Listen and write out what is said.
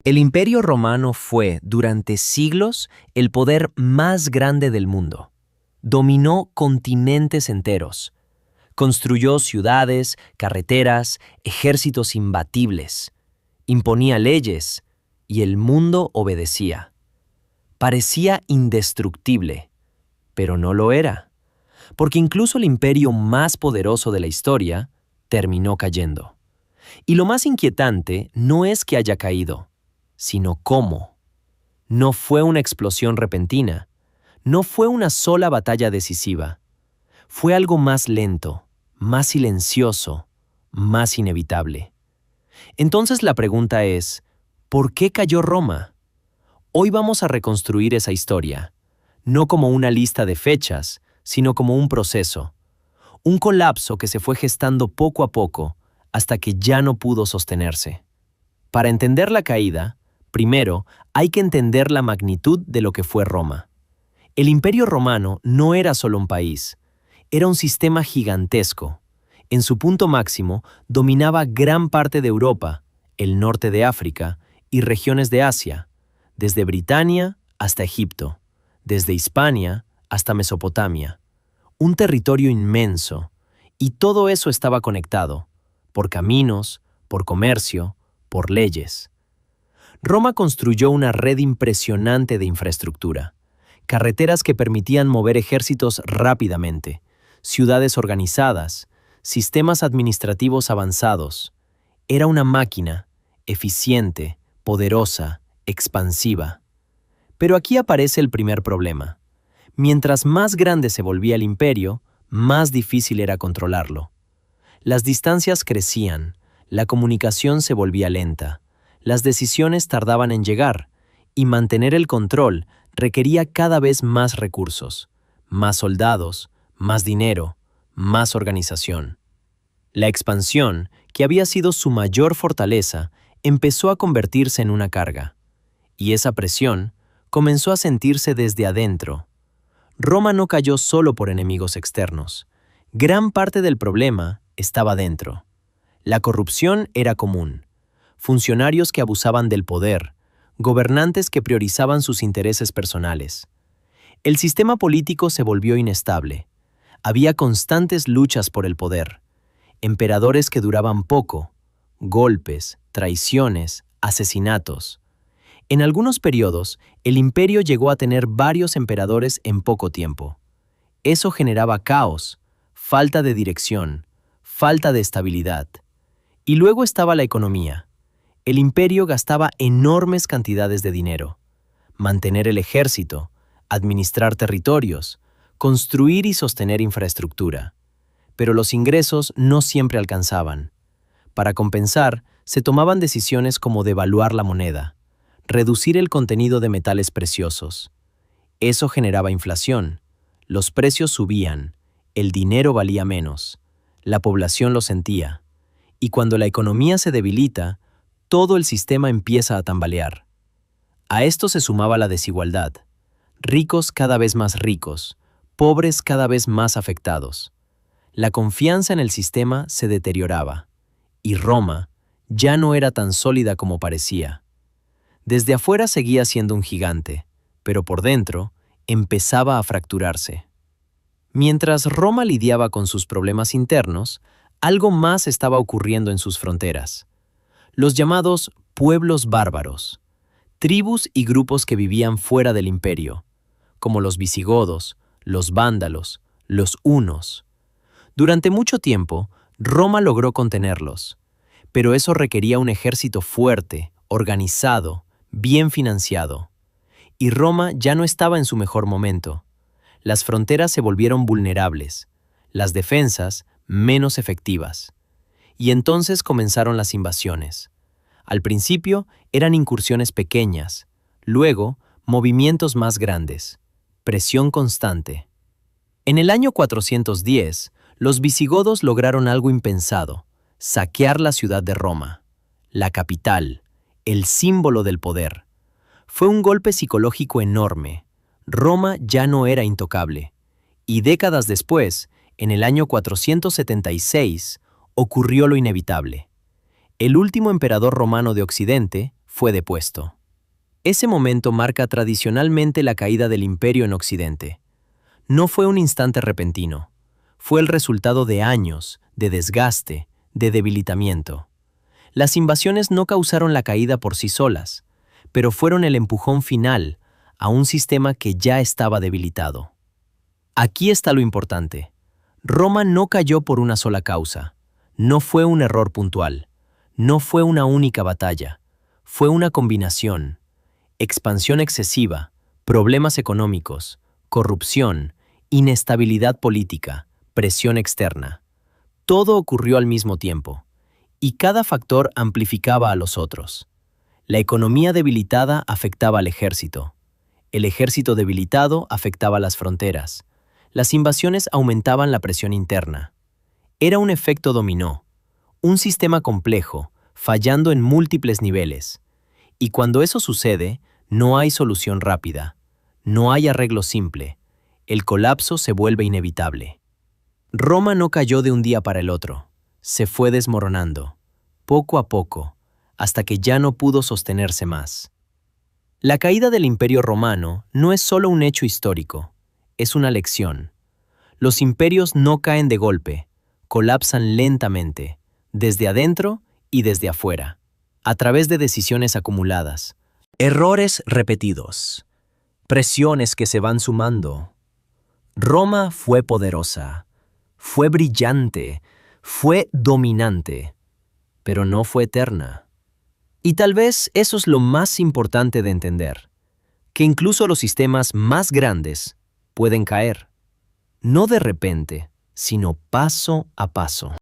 El Imperio Romano fue, durante siglos, el poder más grande del mundo. Dominó continentes enteros. Construyó ciudades, carreteras, ejércitos imbatibles. Imponía leyes y el mundo obedecía. Parecía indestructible, pero no lo era, porque incluso el imperio más poderoso de la historia terminó cayendo. Y lo más inquietante no es que haya caído, sino cómo. No fue una explosión repentina, no fue una sola batalla decisiva. Fue algo más lento, más silencioso, más inevitable. Entonces la pregunta es, ¿por qué cayó Roma? Hoy vamos a reconstruir esa historia, no como una lista de fechas, sino como un proceso. Un colapso que se fue gestando poco a poco hasta que ya no pudo sostenerse. Para entender la caída, primero hay que entender la magnitud de lo que fue Roma. El Imperio Romano no era solo un país, era un sistema gigantesco. En su punto máximo dominaba gran parte de Europa, el norte de África y regiones de Asia, desde Britania hasta Egipto, desde Hispania hasta Mesopotamia. Un territorio inmenso, y todo eso estaba conectado, por caminos, por comercio, por leyes. Roma construyó una red impresionante de infraestructura, carreteras que permitían mover ejércitos rápidamente, ciudades organizadas, sistemas administrativos avanzados. Era una máquina, eficiente, poderosa, expansiva. Pero aquí aparece el primer problema. Mientras más grande se volvía el imperio, más difícil era controlarlo. Las distancias crecían, la comunicación se volvía lenta, las decisiones tardaban en llegar, y mantener el control requería cada vez más recursos, más soldados, más dinero, más organización. La expansión, que había sido su mayor fortaleza, empezó a convertirse en una carga, y esa presión comenzó a sentirse desde adentro. Roma no cayó solo por enemigos externos. Gran parte del problema estaba dentro. La corrupción era común. Funcionarios que abusaban del poder, gobernantes que priorizaban sus intereses personales. El sistema político se volvió inestable. Había constantes luchas por el poder. Emperadores que duraban poco, golpes, traiciones, asesinatos. En algunos periodos, el imperio llegó a tener varios emperadores en poco tiempo. Eso generaba caos, falta de dirección, falta de estabilidad. Y luego estaba la economía. El imperio gastaba enormes cantidades de dinero. Mantener el ejército, administrar territorios, construir y sostener infraestructura. Pero los ingresos no siempre alcanzaban. Para compensar, se tomaban decisiones como devaluar la moneda, reducir el contenido de metales preciosos. Eso generaba inflación. Los precios subían, el dinero valía menos, la población lo sentía. Y cuando la economía se debilita, todo el sistema empieza a tambalear. A esto se sumaba la desigualdad. Ricos cada vez más ricos, pobres cada vez más afectados. La confianza en el sistema se deterioraba, y Roma ya no era tan sólida como parecía. Desde afuera seguía siendo un gigante, pero por dentro empezaba a fracturarse. Mientras Roma lidiaba con sus problemas internos, algo más estaba ocurriendo en sus fronteras. Los llamados pueblos bárbaros, tribus y grupos que vivían fuera del imperio, como los visigodos, los vándalos, los hunos. Durante mucho tiempo, Roma logró contenerlos, pero eso requería un ejército fuerte, organizado, bien financiado. Y Roma ya no estaba en su mejor momento. Las fronteras se volvieron vulnerables, las defensas menos efectivas. Y entonces comenzaron las invasiones. Al principio eran incursiones pequeñas, luego movimientos más grandes, presión constante. En el año 410, los visigodos lograron algo impensado: saquear la ciudad de Roma, la capital, el símbolo del poder. Fue un golpe psicológico enorme. Roma ya no era intocable. Y décadas después, en el año 476, ocurrió lo inevitable. El último emperador romano de Occidente fue depuesto. Ese momento marca tradicionalmente la caída del imperio en Occidente. No fue un instante repentino, fue el resultado de años, de desgaste, de debilitamiento. Las invasiones no causaron la caída por sí solas, pero fueron el empujón final a un sistema que ya estaba debilitado. Aquí está lo importante. Roma no cayó por una sola causa. No fue un error puntual. No fue una única batalla. Fue una combinación. Expansión excesiva, problemas económicos, corrupción, inestabilidad política, presión externa. Todo ocurrió al mismo tiempo, y cada factor amplificaba a los otros. La economía debilitada afectaba al ejército. El ejército debilitado afectaba las fronteras. Las invasiones aumentaban la presión interna. Era un efecto dominó, un sistema complejo, fallando en múltiples niveles. Y cuando eso sucede, no hay solución rápida, no hay arreglo simple. El colapso se vuelve inevitable. Roma no cayó de un día para el otro. Se fue desmoronando, poco a poco, hasta que ya no pudo sostenerse más. La caída del Imperio Romano no es solo un hecho histórico, es una lección. Los imperios no caen de golpe, colapsan lentamente, desde adentro y desde afuera, a través de decisiones acumuladas. Errores repetidos, presiones que se van sumando. Roma fue poderosa, fue brillante, fue dominante, pero no fue eterna. Y tal vez eso es lo más importante de entender, que incluso los sistemas más grandes pueden caer, no de repente, sino paso a paso.